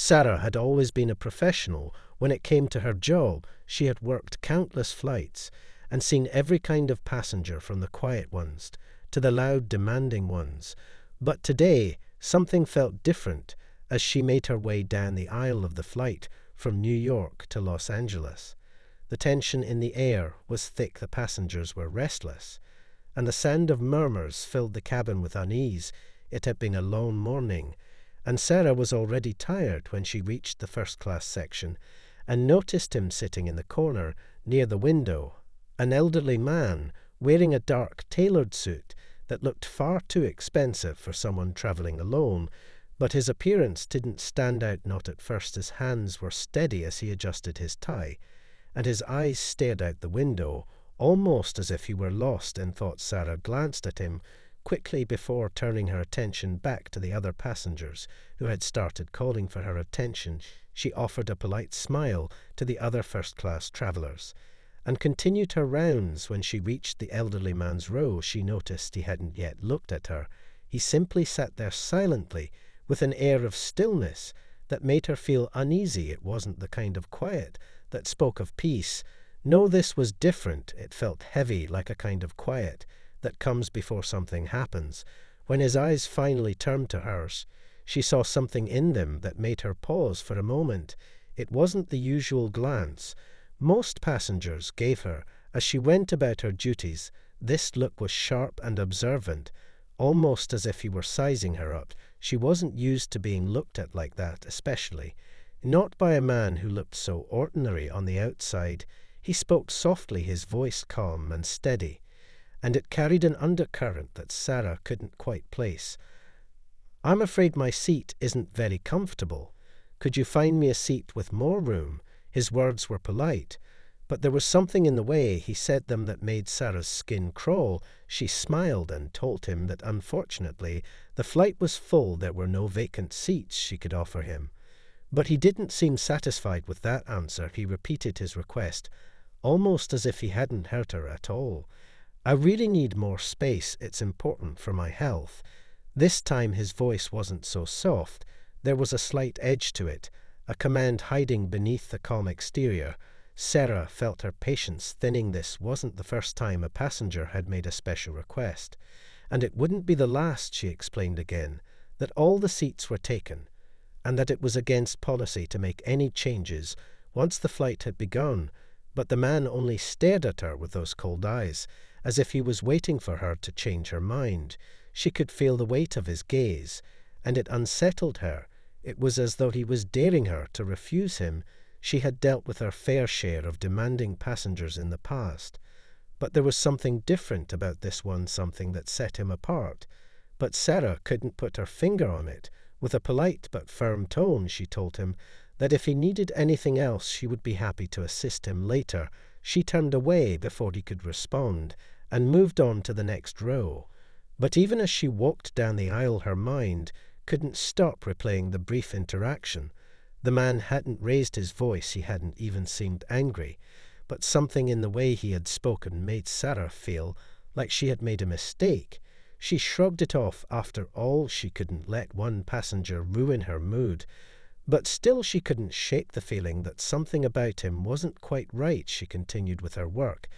Sarah had always been a professional. When it came to her job, she had worked countless flights and seen every kind of passenger, from the quiet ones to the loud, demanding ones. But today, something felt different as she made her way down the aisle of the flight from New York to Los Angeles. The tension in the air was thick, the passengers were restless, and the sound of murmurs filled the cabin with unease. It had been a long morning, and Sarah was already tired when she reached the first-class section and noticed him sitting in the corner near the window, an elderly man wearing a dark tailored suit that looked far too expensive for someone traveling alone. But his appearance didn't stand out, not at first. His hands were steady as he adjusted his tie, and his eyes stared out the window, almost as if he were lost in thought. Sarah glanced at him quickly before turning her attention back to the other passengers who had started calling for her attention. She offered a polite smile to the other first-class travelers and continued her rounds. When she reached the elderly man's row, she noticed he hadn't yet looked at her. He simply sat there silently, with an air of stillness that made her feel uneasy. It wasn't the kind of quiet that spoke of peace. No, this was different. It felt heavy, like a kind of quiet that comes before something happens. When his eyes finally turned to hers, she saw something in them that made her pause for a moment. It wasn't the usual glance most passengers gave her as she went about her duties. This look was sharp and observant, almost as if he were sizing her up. She wasn't used to being looked at like that, especially not by a man who looked so ordinary on the outside. He spoke softly, his voice calm and steady, and it carried an undercurrent that Sarah couldn't quite place. "I'm afraid my seat isn't very comfortable. Could you find me a seat with more room?" His words were polite, but there was something in the way he said them that made Sarah's skin crawl. She smiled and told him that unfortunately the flight was full. There were no vacant seats she could offer him. But he didn't seem satisfied with that answer. He repeated his request, almost as if he hadn't heard her at all. "I really need more space. It's important for my health." This time his voice wasn't so soft. There was a slight edge to it, a command hiding beneath the calm exterior. Sarah felt her patience thinning. This wasn't the first time a passenger had made a special request, and it wouldn't be the last. She explained again that all the seats were taken, and that it was against policy to make any changes once the flight had begun. But the man only stared at her with those cold eyes, as if he was waiting for her to change her mind. She could feel the weight of his gaze, and it unsettled her. It was as though he was daring her to refuse him. She had dealt with her fair share of demanding passengers in the past, but there was something different about this one, something that set him apart. But Sarah couldn't put her finger on it. With a polite but firm tone, she told him that if he needed anything else, she would be happy to assist him later. She turned away before he could respond and moved on to the next row. But even as she walked down the aisle, her mind couldn't stop replaying the brief interaction. The man hadn't raised his voice. He hadn't even seemed angry. But something in the way he had spoken made Sarah feel like she had made a mistake. She shrugged it off. After all, she couldn't let one passenger ruin her mood. But still she couldn't shake the feeling that something about him wasn't quite right. She continued with her work,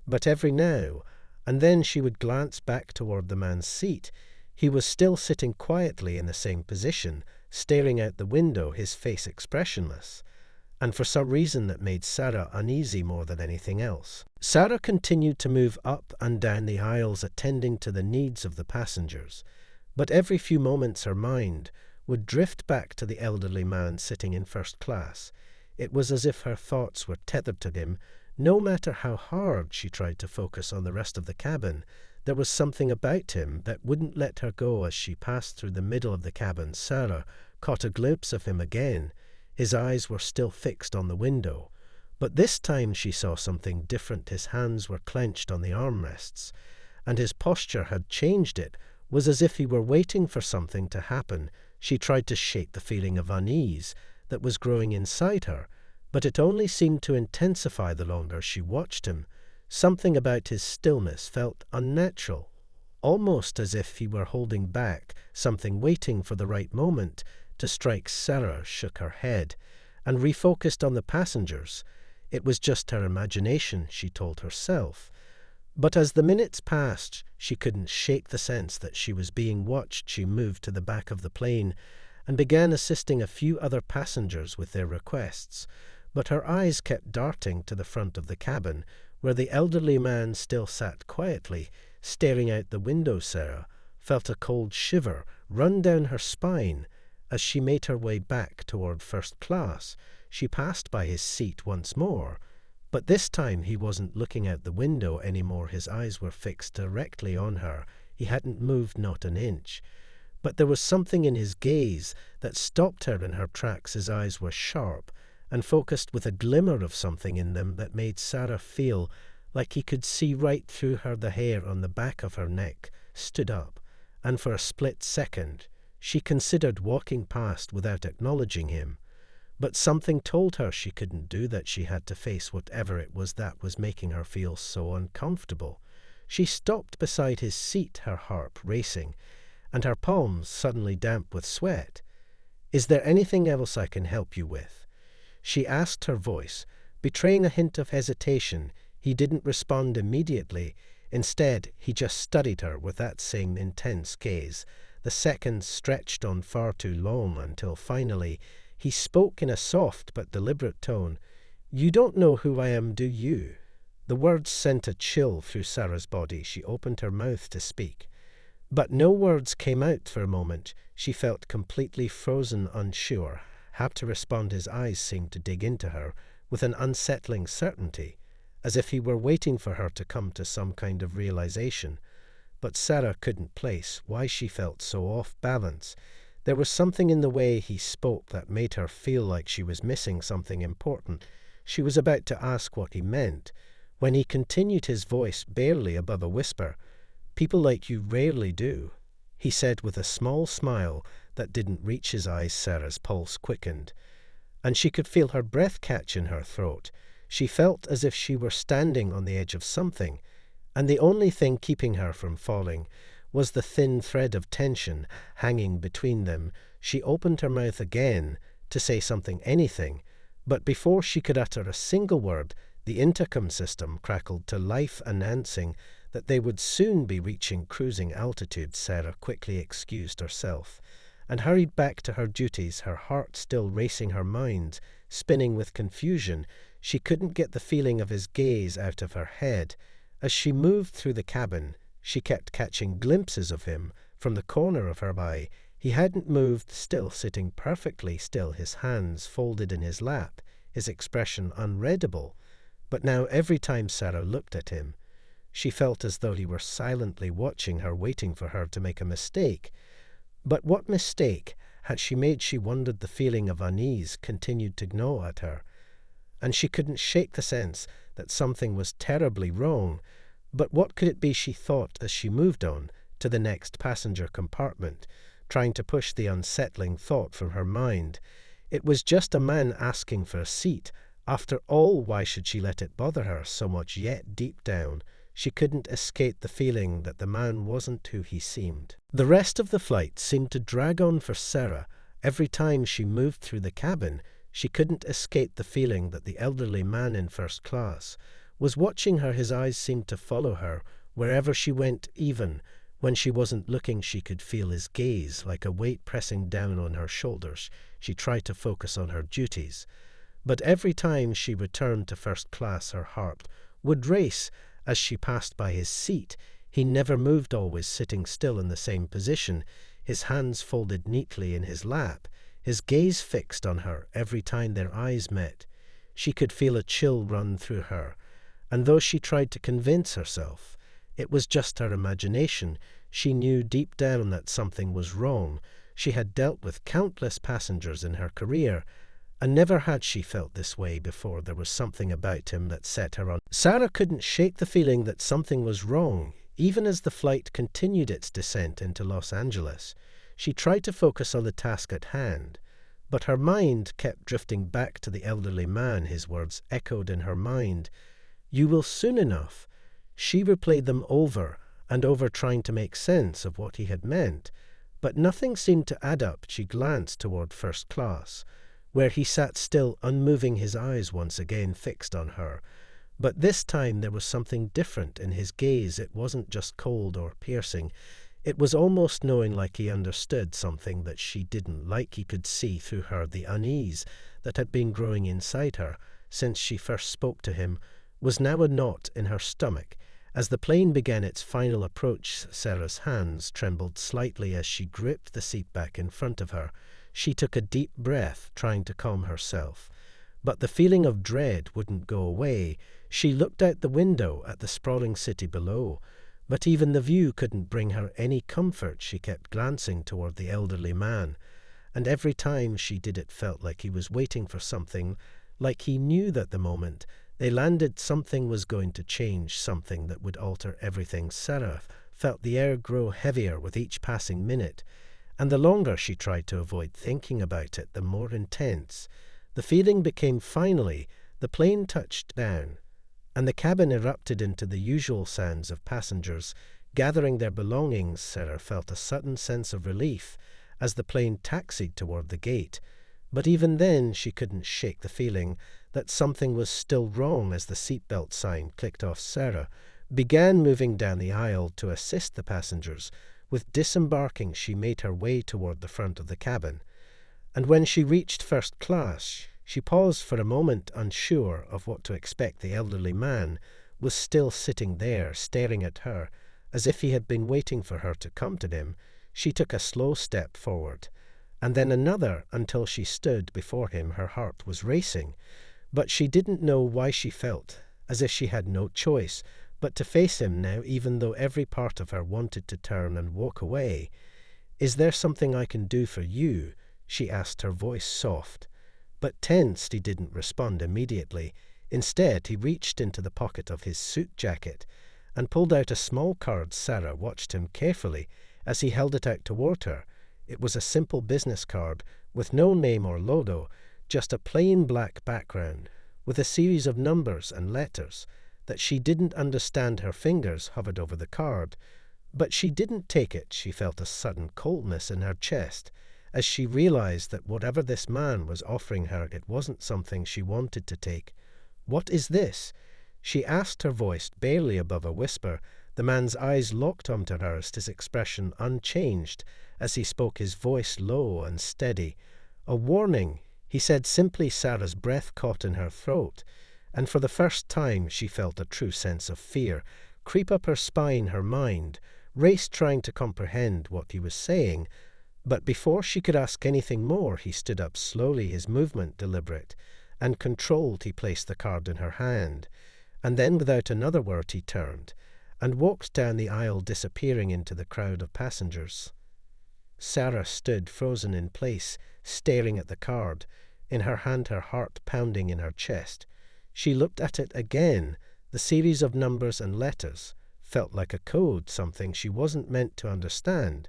but every now and then she would glance back toward the man's seat. He was still sitting quietly in the same position, staring out the window, his face expressionless, and for some reason that made Sarah uneasy more than anything else. Sarah continued to move up and down the aisles, attending to the needs of the passengers, but every few moments her mind would drift back to the elderly man sitting in first class. It was as if her thoughts were tethered to him. No matter how hard she tried to focus on the rest of the cabin, there was something about him that wouldn't let her go. As she passed through the middle of the cabin, Sarah caught a glimpse of him again. His eyes were still fixed on the window, but this time she saw something different. His hands were clenched on the armrests, and his posture had changed. It was as if he were waiting for something to happen. She tried to shake the feeling of unease that was growing inside her, but it only seemed to intensify the longer she watched him. Something about his stillness felt unnatural, almost as if he were holding back something, waiting for the right moment to strike Sarah shook her head and refocused on the passengers. It was just her imagination, she told herself. But as the minutes passed, she couldn't shake the sense that she was being watched. She moved to the back of the plane and began assisting a few other passengers with their requests. But her eyes kept darting to the front of the cabin, where the elderly man still sat quietly, staring out the window. Sarah felt a cold shiver run down her spine. As she made her way back toward first class, she passed by his seat once more. But this time he wasn't looking out the window anymore. His eyes were fixed directly on her. He hadn't moved not an inch. But there was something in his gaze that stopped her in her tracks. His eyes were sharp and focused with a glimmer of something in them that made Sarah feel like he could see right through her. The hair on the back of her neck stood up, and for a split second she considered walking past without acknowledging him. But something told her she couldn't do that. She had to face whatever it was that was making her feel so uncomfortable. She stopped beside his seat, her heart racing, and her palms suddenly damp with sweat. "Is there anything else I can help you with?" she asked, her voice betraying a hint of hesitation. He didn't respond immediately. Instead, he just studied her with that same intense gaze. The seconds stretched on far too long until finally he spoke in a soft but deliberate tone. "You don't know who I am, do you?" The words sent a chill through Sarah's body. She opened her mouth to speak, but no words came out for a moment. She felt completely frozen, unsure how to respond. His eyes seemed to dig into her with an unsettling certainty, as if he were waiting for her to come to some kind of realization. But Sarah couldn't place why she felt so off balance. There was something in the way he spoke that made her feel like she was missing something important. She was about to ask what he meant, when he continued, his voice barely above a whisper. "People like you rarely do," he said with a small smile that didn't reach his eyes. Sarah's pulse quickened, and she could feel her breath catch in her throat. She felt as if she were standing on the edge of something, and the only thing keeping her from falling was the thin thread of tension hanging between them. She opened her mouth again to say something, anything, but before she could utter a single word, the intercom system crackled to life, announcing that they would soon be reaching cruising altitude. Sarah quickly excused herself and hurried back to her duties, her heart still racing, her mind spinning with confusion. She couldn't get the feeling of his gaze out of her head. As she moved through the cabin, she kept catching glimpses of him from the corner of her eye. He hadn't moved, still sitting perfectly still, his hands folded in his lap, his expression unreadable. But now every time Sarah looked at him, she felt as though he were silently watching her, waiting for her to make a mistake. But what mistake had she made? She wondered. The feeling of unease continued to gnaw at her, and she couldn't shake the sense that something was terribly wrong. But what could it be, she thought, as she moved on to the next passenger compartment, trying to push the unsettling thought from her mind. It was just a man asking for a seat. After all, why should she let it bother her so much? Yet deep down, she couldn't escape the feeling that the man wasn't who he seemed. The rest of the flight seemed to drag on for Sarah. Every time she moved through the cabin, she couldn't escape the feeling that the elderly man in first class was watching her. His eyes seemed to follow her wherever she went. Even when she wasn't looking, she could feel his gaze like a weight pressing down on her shoulders. She tried to focus on her duties, but every time she returned to first class, her heart would race as she passed by his seat. He never moved, always sitting still in the same position, his hands folded neatly in his lap, his gaze fixed on her. Every time their eyes met, she could feel a chill run through her, and though she tried to convince herself it was just her imagination, she knew deep down that something was wrong. She had dealt with countless passengers in her career, and never had she felt this way before. There was something about him that set her on. Sarah couldn't shake the feeling that something was wrong. Even as the flight continued its descent into Los Angeles, she tried to focus on the task at hand, but her mind kept drifting back to the elderly man. His words echoed in her mind. "You will soon enough." She replayed them over and over, trying to make sense of what he had meant, But nothing seemed to add up. She glanced toward first class, where he sat still, unmoving, his eyes once again fixed on her. But this time there was something different in his gaze. It wasn't just cold or piercing. It was almost knowing, like he understood something that she didn't, like he could see through her. The unease that had been growing inside her since she first spoke to him was now a knot in her stomach. As the plane began its final approach, Sarah's hands trembled slightly as she gripped the seat back in front of her. She took a deep breath, trying to calm herself. But the feeling of dread wouldn't go away. She looked out the window at the sprawling city below, but even the view couldn't bring her any comfort. She kept glancing toward the elderly man, and every time she did it felt like he was waiting for something, like he knew that the moment they landed something was going to change, something that would alter everything. Sarah felt the air grow heavier with each passing minute, and the longer she tried to avoid thinking about it, the more intense the feeling became. Finally, the plane touched down, and the cabin erupted into the usual sounds of passengers gathering their belongings. Sarah felt a sudden sense of relief as the plane taxied toward the gate, but even then she couldn't shake the feeling that something was still wrong. As the seatbelt sign clicked off, Sarah began moving down the aisle to assist the passengers with disembarking. She made her way toward the front of the cabin, and when she reached first class, she paused for a moment, unsure of what to expect. The elderly man was still sitting there, staring at her, as if he had been waiting for her to come to him. She took a slow step forward, and then another, until she stood before him. Her heart was racing, but she didn't know why. She felt as if she had no choice but to face him now, even though every part of her wanted to turn and walk away. "Is there something I can do for you?" she asked, her voice soft. But tensed, he didn't respond immediately. Instead, he reached into the pocket of his suit jacket and pulled out a small card. Sarah watched him carefully as he held it out toward her. It was a simple business card with no name or logo, just a plain black background with a series of numbers and letters that she didn't understand. Her fingers hovered over the card, but she didn't take it. She felt a sudden coldness in her chest as she realized that whatever this man was offering her, it wasn't something she wanted to take. "What is this?" she asked, her voice barely above a whisper. The man's eyes locked onto hers, his expression unchanged as he spoke, his voice low and steady. "A warning," he said simply. Sarah's breath caught in her throat, and for the first time she felt a true sense of fear creep up her spine. Her mind raced, trying to comprehend what he was saying. But before she could ask anything more, he stood up slowly, his movement deliberate and controlled. He placed the card in her hand, and then without another word he turned and walked down the aisle, disappearing into the crowd of passengers. Sarah stood frozen in place, staring at the card in her hand, her heart pounding in her chest. She looked at it again. The series of numbers and letters felt like a code, something she wasn't meant to understand.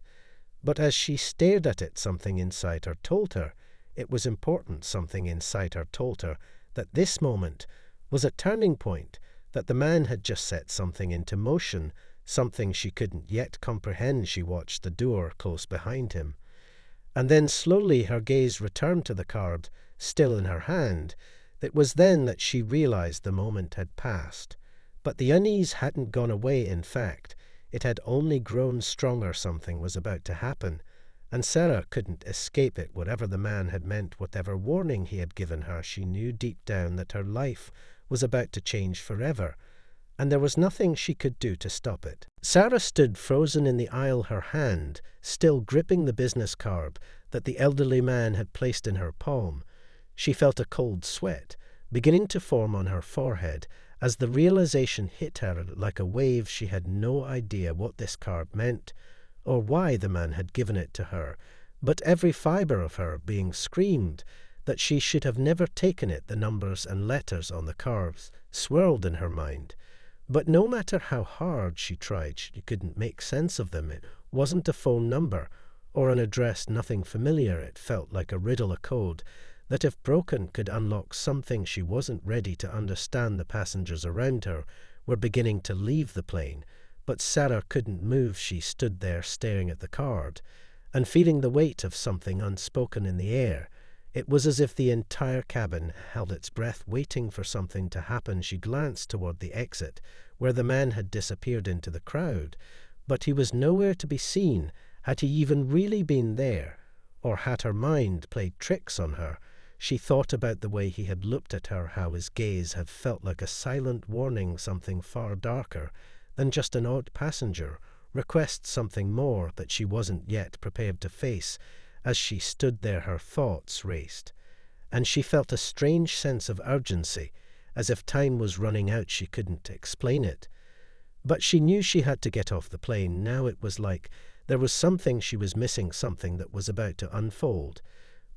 But as she stared at it, something inside her told her it was important. Something inside her told her that this moment was a turning point, that the man had just set something into motion, something she couldn't yet comprehend. She watched the door close behind him, and then slowly her gaze returned to the card, still in her hand. It was then that she realized the moment had passed. But the unease hadn't gone away. In fact, it had only grown stronger. Something was about to happen, and Sarah couldn't escape it. Whatever the man had meant, whatever warning he had given her, she knew deep down that her life was about to change forever, and there was nothing she could do to stop it. Sarah stood frozen in the aisle, her hand still gripping the business card that the elderly man had placed in her palm. She felt a cold sweat beginning to form on her forehead as the realization hit her like a wave. She had no idea what this card meant or why the man had given it to her, but every fiber of her being screamed that she should have never taken it. The numbers and letters on the cards swirled in her mind, but no matter how hard she tried, she couldn't make sense of them. It wasn't a phone number or an address, nothing familiar. It felt like a riddle, a code that, if broken, could unlock something she wasn't ready to understand. The passengers around her were beginning to leave the plane, but Sarah couldn't move. She stood there staring at the card, and feeling the weight of something unspoken in the air. It was as if the entire cabin held its breath, waiting for something to happen. She glanced toward the exit, where the man had disappeared into the crowd, but he was nowhere to be seen. Had he even really been there? Or had her mind played tricks on her? She thought about the way he had looked at her, how his gaze had felt like a silent warning, something far darker than just an odd passenger, request something more that she wasn't yet prepared to face. As she stood there, her thoughts raced, and she felt a strange sense of urgency, as if time was running out. She couldn't explain it. But she knew she had to get off the plane. Now it was like there was something she was missing, something that was about to unfold.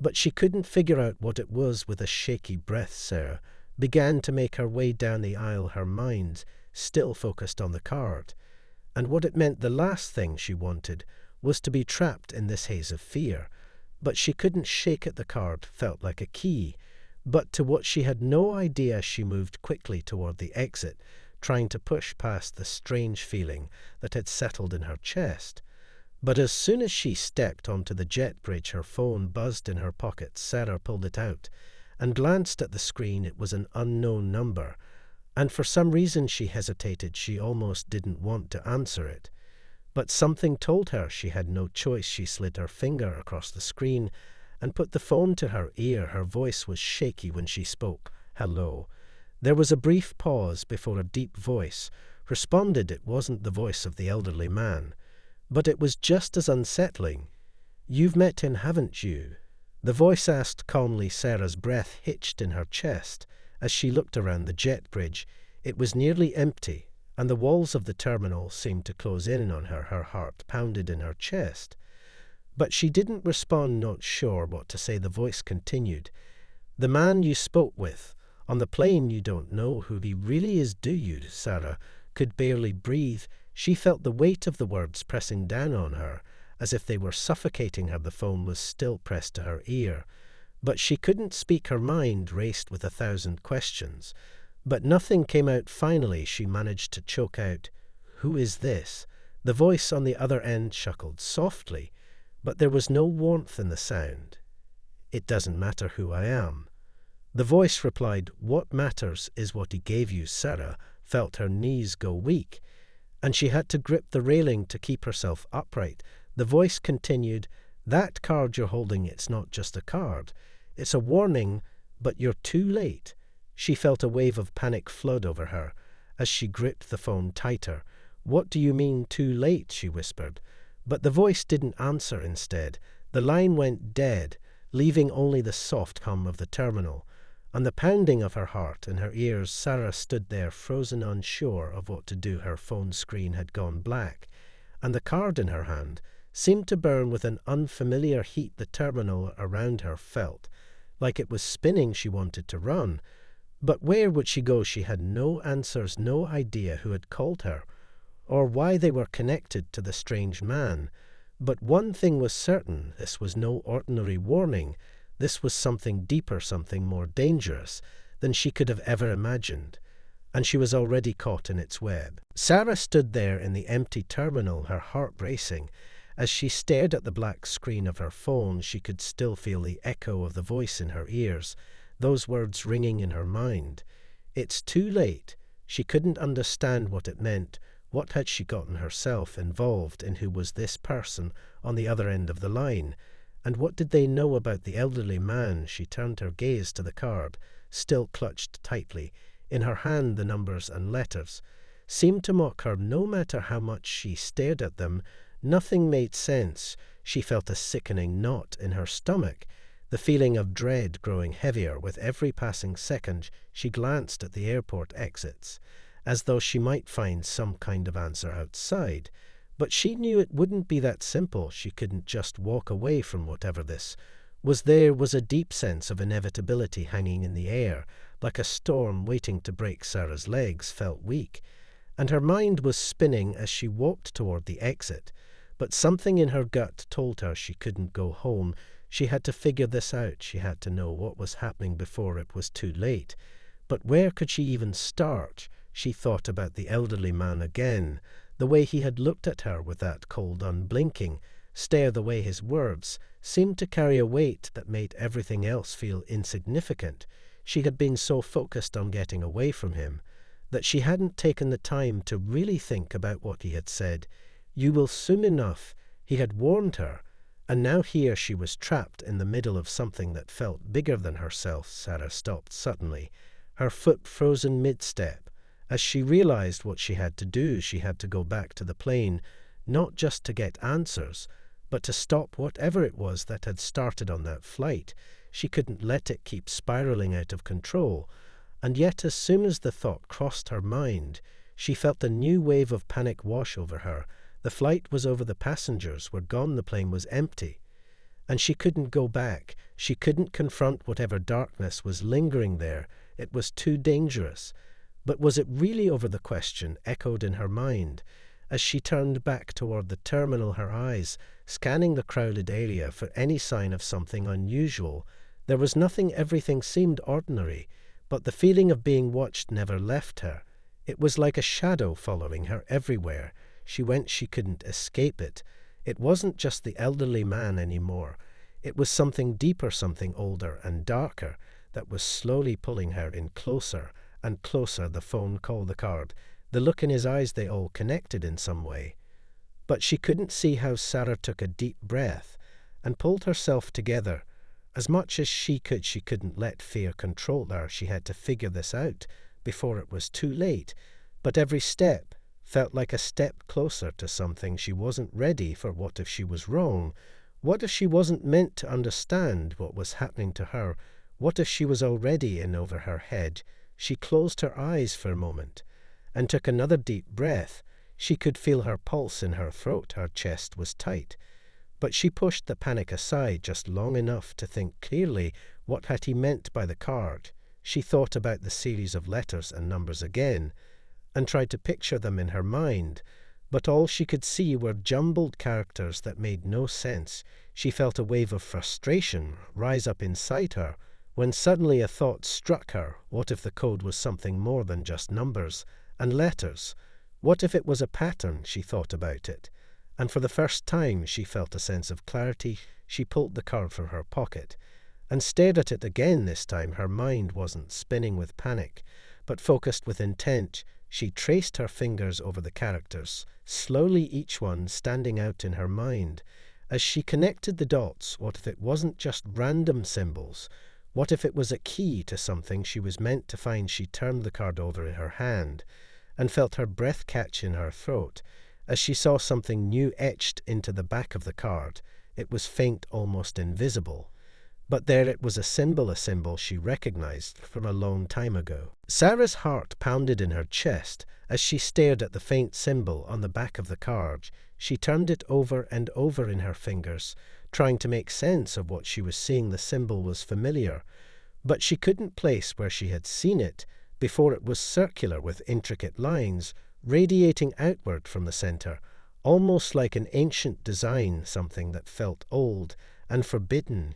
But she couldn't figure out what it was. With a shaky breath, Sarah began to make her way down the aisle, her mind still focused on the card, and what it meant. The last thing she wanted was to be trapped in this haze of fear. But she couldn't shake it. The card felt like a key. But to what she had no idea, she moved quickly toward the exit, trying to push past the strange feeling that had settled in her chest. But as soon as she stepped onto the jet bridge, her phone buzzed in her pocket. Sarah pulled it out and glanced at the screen. It was an unknown number, and for some reason she hesitated. She almost didn't want to answer it. But something told her she had no choice. She slid her finger across the screen and put the phone to her ear. Her voice was shaky when she spoke. "Hello." There was a brief pause before a deep voice responded. It wasn't the voice of the elderly man, but it was just as unsettling. "You've met him, haven't you?" The voice asked calmly. Sarah's breath hitched in her chest as she looked around the jet bridge. It was nearly empty, and the walls of the terminal seemed to close in on her. Her heart pounded in her chest. But she didn't respond, not sure what to say. The voice continued. "The man you spoke with on the plane, you don't know who he really is, do you?" Sarah could barely breathe. She felt the weight of the words pressing down on her, as if they were suffocating her. The phone was still pressed to her ear, but she couldn't speak. Her mind raced with 1,000 questions. But nothing came out. Finally, she managed to choke out, "Who is this?" The voice on the other end chuckled softly, but there was no warmth in the sound. "It doesn't matter who I am." The voice replied, "What matters is what he gave you." Sarah felt her knees go weak, and she had to grip the railing to keep herself upright. The voice continued, "That card you're holding, it's not just a card. It's a warning, but you're too late." She felt a wave of panic flood over her as she gripped the phone tighter. "What do you mean, too late?" she whispered. But the voice didn't answer. Instead, the line went dead, leaving only the soft hum of the terminal and the pounding of her heart in her ears. Sarah stood there, frozen, unsure of what to do. Her phone screen had gone black, and the card in her hand seemed to burn with an unfamiliar heat. The terminal around her felt like it was spinning. She wanted to run, but where would she go? She had no answers, no idea who had called her, or why they were connected to the strange man. But one thing was certain. This was no ordinary warning. This was something deeper, something more dangerous than she could have ever imagined, and she was already caught in its web. Sarah stood there in the empty terminal, her heart racing. As she stared at the black screen of her phone, she could still feel the echo of the voice in her ears, those words ringing in her mind. "It's too late." She couldn't understand what it meant. What had she gotten herself involved in? Who was this person on the other end of the line? And what did they know about the elderly man? She turned her gaze to the card, still clutched tightly. In her hand, the numbers and letters seemed to mock her. No matter how much she stared at them, nothing made sense. She felt a sickening knot in her stomach, the feeling of dread growing heavier with every passing second. She glanced at the airport exits, as though she might find some kind of answer outside. But she knew it wouldn't be that simple. She couldn't just walk away from whatever this was. There was a deep sense of inevitability hanging in the air, like a storm waiting to break. Sarah's legs felt weak, and her mind was spinning as she walked toward the exit. But something in her gut told her she couldn't go home. She had to figure this out. She had to know what was happening before it was too late. But where could she even start? She thought about the elderly man again, the way he had looked at her with that cold, unblinking, stare the way his words seemed to carry a weight that made everything else feel insignificant. She had been so focused on getting away from him that she hadn't taken the time to really think about what he had said. "You will soon enough," he had warned her, and now here she was trapped in the middle of something that felt bigger than herself. Sarah stopped suddenly, her foot frozen mid-step. As she realized what she had to do, she had to go back to the plane, not just to get answers, but to stop whatever it was that had started on that flight. She couldn't let it keep spiraling out of control. And yet as soon as the thought crossed her mind, she felt a new wave of panic wash over her. The flight was over, the passengers were gone, the plane was empty. And she couldn't go back. She couldn't confront whatever darkness was lingering there. It was too dangerous. But was it really over? The question echoed in her mind. As she turned back toward the terminal, her eyes scanning the crowded area for any sign of something unusual. There was nothing, everything seemed ordinary, but the feeling of being watched never left her. It was like a shadow following her everywhere. She went, she couldn't escape it. It wasn't just the elderly man anymore. It was something deeper, something older and darker that was slowly pulling her in closer and closer. The phone call, the card, the look in his eyes, they all connected in some way. But she couldn't see how. Sarah took a deep breath and pulled herself together. As much as she couldn't let fear control her. She had to figure this out before it was too late. But every step felt like a step closer to something she wasn't ready for. What if she was wrong? What if she wasn't meant to understand what was happening to her? What if she was already in over her head? She closed her eyes for a moment and took another deep breath. She could feel her pulse in her throat. Her chest was tight. But she pushed the panic aside just long enough to think clearly. What had he meant by the card? She thought about the series of letters and numbers again and tried to picture them in her mind, but all she could see were jumbled characters that made no sense. She felt a wave of frustration rise up inside her when suddenly a thought struck her. What if the code was something more than just numbers and letters? What if it was a pattern? She thought about it, and for the first time she felt a sense of clarity. She pulled the card from her pocket and stared at it again. This time her mind wasn't spinning with panic, but focused with intent. She traced her fingers over the characters, slowly, each one standing out in her mind. As she connected the dots, what if it wasn't just random symbols? What if it was a key to something she was meant to find? She turned the card over in her hand and felt her breath catch in her throat as she saw something new etched into the back of the card. It was faint, almost invisible. But there it was, a symbol she recognized from a long time ago. Sarah's heart pounded in her chest as she stared at the faint symbol on the back of the card. She turned it over and over in her fingers, trying to make sense of what she was seeing. The symbol was familiar, but she couldn't place where she had seen it before. It was circular with intricate lines radiating outward from the center, almost like an ancient design, something that felt old and forbidden.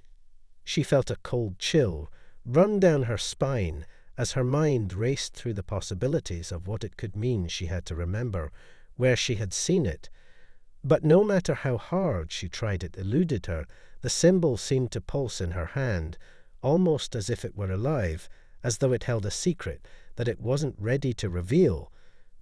She felt a cold chill run down her spine as her mind raced through the possibilities of what it could mean. She had to remember where she had seen it. But no matter how hard she tried, it eluded her. The symbol seemed to pulse in her hand, almost as if it were alive, as though it held a secret that it wasn't ready to reveal.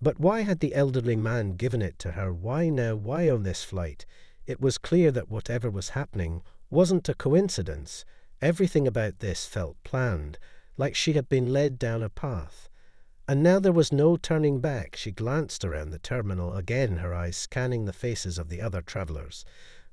But why had the elderly man given it to her? Why now? Why on this flight? It was clear that whatever was happening wasn't a coincidence. Everything about this felt planned, like she had been led down a path. And now there was no turning back. She glanced around the terminal again, her eyes scanning the faces of the other travelers.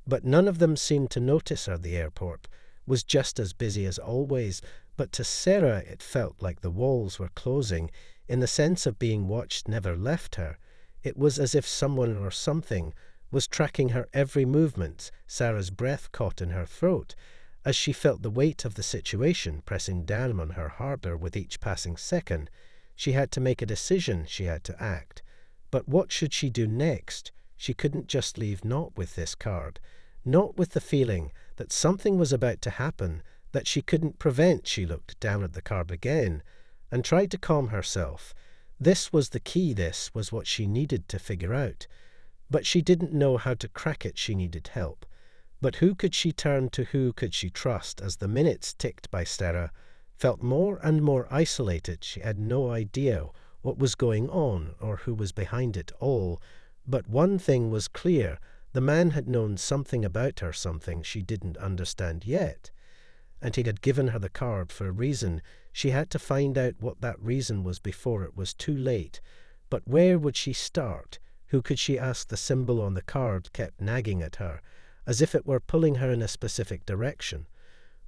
But none of them seemed to notice her. The airport was just as busy as always, but to Sarah it felt like the walls were closing. In the sense of being watched never left her. It was as if someone or something was tracking her every movement. Sarah's breath caught in her throat as she felt the weight of the situation pressing down on her harder with each passing second. She had to make a decision. She had to act. But what should she do next? She couldn't just leave, not with this card, not with the feeling that something was about to happen that she couldn't prevent. She looked down at the card again and tried to calm herself. This was the key. This was what she needed to figure out. But she didn't know how to crack it. She needed help. But who could she turn to, who could she trust? As the minutes ticked by, Sarah felt more and more isolated. She had no idea what was going on or who was behind it all. But one thing was clear. The man had known something about her, something she didn't understand yet. And he had given her the card for a reason. She had to find out what that reason was before it was too late. But where would she start? Who could she ask? The symbol on the card kept nagging at her, as if it were pulling her in a specific direction.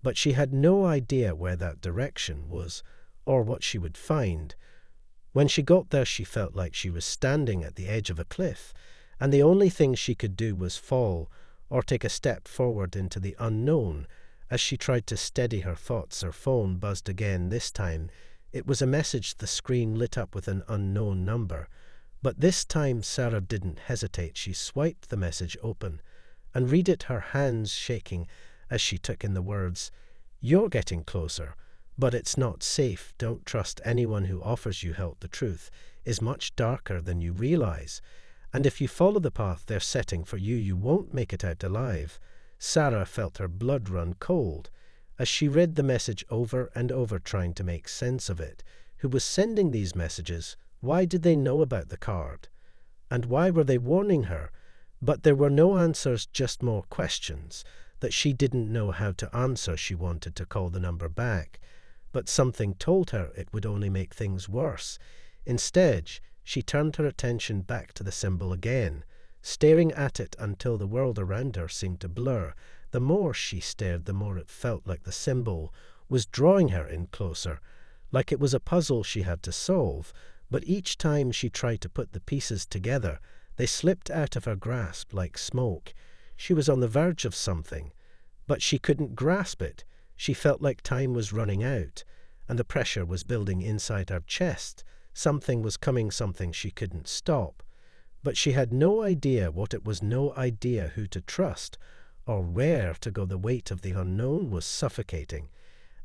But she had no idea where that direction was, or what she would find. When she got there, she felt like she was standing at the edge of a cliff, and the only thing she could do was fall, or take a step forward into the unknown. As she tried to steady her thoughts, her phone buzzed again. This time, it was a message, the screen lit up with an unknown number. But this time, Sarah didn't hesitate. She swiped the message open and read it, her hands shaking as she took in the words. "You're getting closer, but it's not safe. Don't trust anyone who offers you help. The truth is much darker than you realize. And if you follow the path they're setting for you, you won't make it out alive." Sarah felt her blood run cold as she read the message over and over, trying to make sense of it. Who was sending these messages? Why did they know about the card? And why were they warning her? But there were no answers, just more questions that she didn't know how to answer. She wanted to call the number back, but something told her it would only make things worse. Instead, she turned her attention back to the symbol again, staring at it until the world around her seemed to blur. The more she stared, the more it felt like the symbol was drawing her in closer, like it was a puzzle she had to solve. But each time she tried to put the pieces together, they slipped out of her grasp like smoke. She was on the verge of something, but she couldn't grasp it. She felt like time was running out, and the pressure was building inside her chest. Something was coming, something she couldn't stop. But she had no idea what it was, no idea who to trust or where to go. The weight of the unknown was suffocating,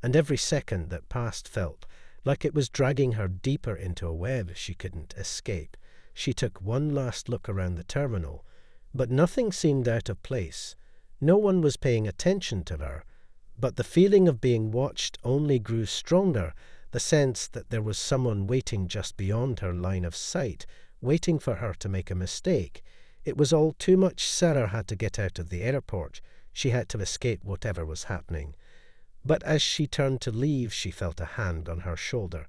and every second that passed felt like it was dragging her deeper into a web she couldn't escape. She took one last look around the terminal, but nothing seemed out of place. No one was paying attention to her, but the feeling of being watched only grew stronger, the sense that there was someone waiting just beyond her line of sight, waiting for her to make a mistake. It was all too much. Sarah had to get out of the airport. She had to escape whatever was happening. But as she turned to leave, she felt a hand on her shoulder,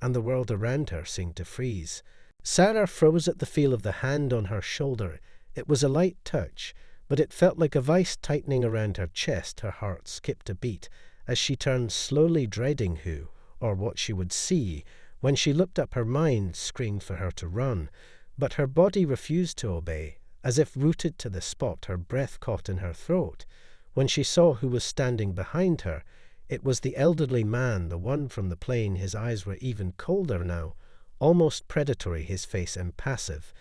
and the world around her seemed to freeze. Sarah froze at the feel of the hand on her shoulder. It was a light touch, but it felt like a vice tightening around her chest. Her heart skipped a beat as she turned slowly, dreading who or what she would see. When she looked up, her mind screamed for her to run, but her body refused to obey. As if rooted to the spot, her breath caught in her throat. When she saw who was standing behind her, it was the elderly man, the one from the plane. His eyes were even colder now, almost predatory, his face impassive.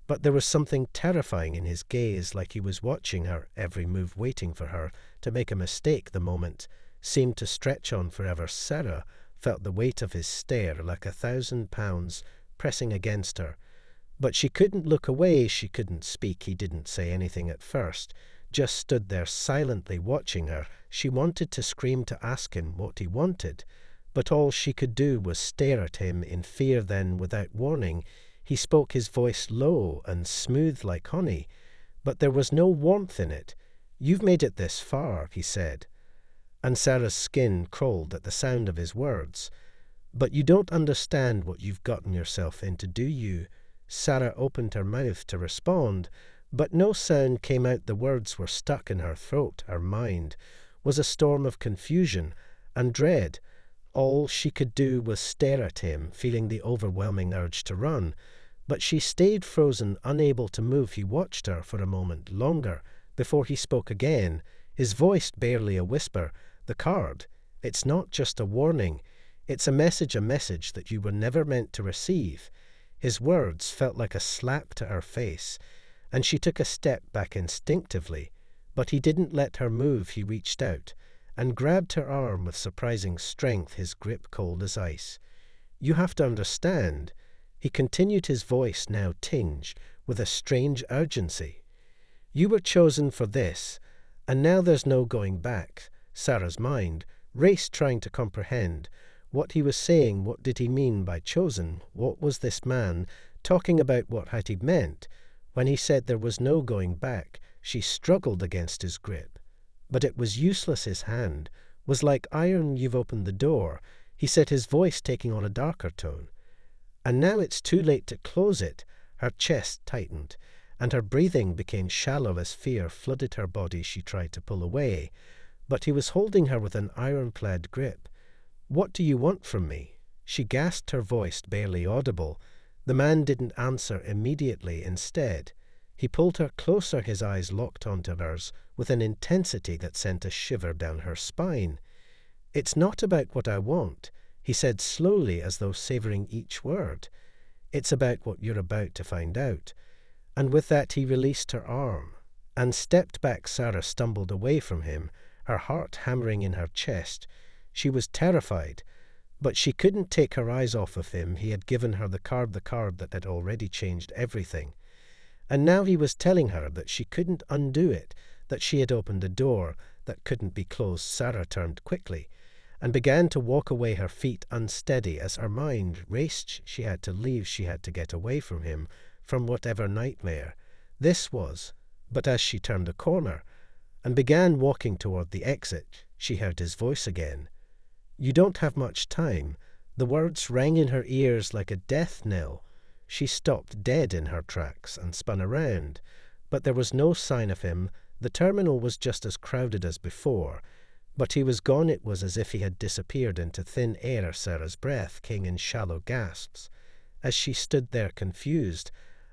But there was something terrifying in his gaze, like he was watching her every move, waiting for her to make a mistake. The moment seemed to stretch on forever. Sarah felt the weight of his stare like 1,000 pounds pressing against her. But she couldn't look away, she couldn't speak. He didn't say anything at first, just stood there silently watching her. She wanted to scream, to ask him what he wanted, but all she could do was stare at him in fear. Then, without warning, he spoke, his voice low and smooth like honey, but there was no warmth in it. "You've made it this far," he said, and Sarah's skin crawled at the sound of his words. "But you don't understand what you've gotten yourself into, do you?" Sarah opened her mouth to respond, but no sound came out. The words were stuck in her throat. Her mind was a storm of confusion and dread. All she could do was stare at him, feeling the overwhelming urge to run. But she stayed frozen, unable to move. He watched her for a moment longer before he spoke again, his voice barely a whisper. "The card, it's not just a warning. It's a message that you were never meant to receive." His words felt like a slap to her face, and she took a step back instinctively. But he didn't let her move. He reached out and grabbed her arm with surprising strength, his grip cold as ice. "You have to understand," he continued, his voice now tinged with a strange urgency. "You were chosen for this, And now there's no going back. Sarah's mind raced trying to comprehend what he was saying. What did he mean by chosen? What was this man talking about? What had he meant? When he said there was no going back, she struggled against his grip. But it was useless. His hand was like iron. You've opened the door, he said, his voice taking on a darker tone. And now it's too late to close it. Her chest tightened, and her breathing became shallow as fear flooded her body. She tried to pull away, but he was holding her with an ironclad grip. What do you want from me? She gasped, her voice barely audible. The man didn't answer immediately. Instead, he pulled her closer, his eyes locked onto hers with an intensity that sent a shiver down her spine. It's not about what I want, he said slowly, as though savoring each word. It's about what you're about to find out. And with that he released her arm and stepped back. Sarah stumbled away from him, her heart hammering in her chest. She was terrified, but she couldn't take her eyes off of him. He had given her the card that had already changed everything. And now he was telling her that she couldn't undo it, that she had opened a door that couldn't be closed. Sarah turned quickly and began to walk away, her feet unsteady as her mind raced. She had to leave. She had to get away from him, from whatever nightmare this was. But as she turned the corner and began walking toward the exit, she heard his voice again. You don't have much time. The words rang in her ears like a death knell. She stopped dead in her tracks and spun around, but there was no sign of him. The terminal was just as crowded as before, but he was gone. It was as if he had disappeared into thin air. Sarah's breath came in shallow gasps as she stood there confused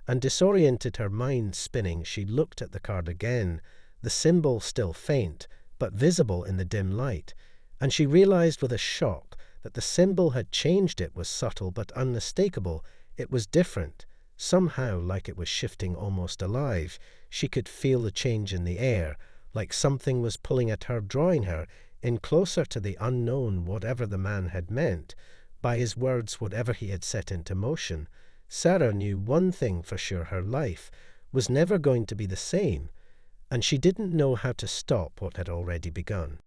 and disoriented, her mind spinning. She looked at the card again, the symbol still faint but visible in the dim light, and she realized with a shock that the symbol had changed. It was subtle but unmistakable. It was different, somehow like it was shifting, almost alive. She could feel the change in the air, like something was pulling at her, drawing her in closer to the unknown. Whatever the man had meant by his words, whatever he had set into motion, Sarah knew one thing for sure: her life was never going to be the same, and she didn't know how to stop what had already begun.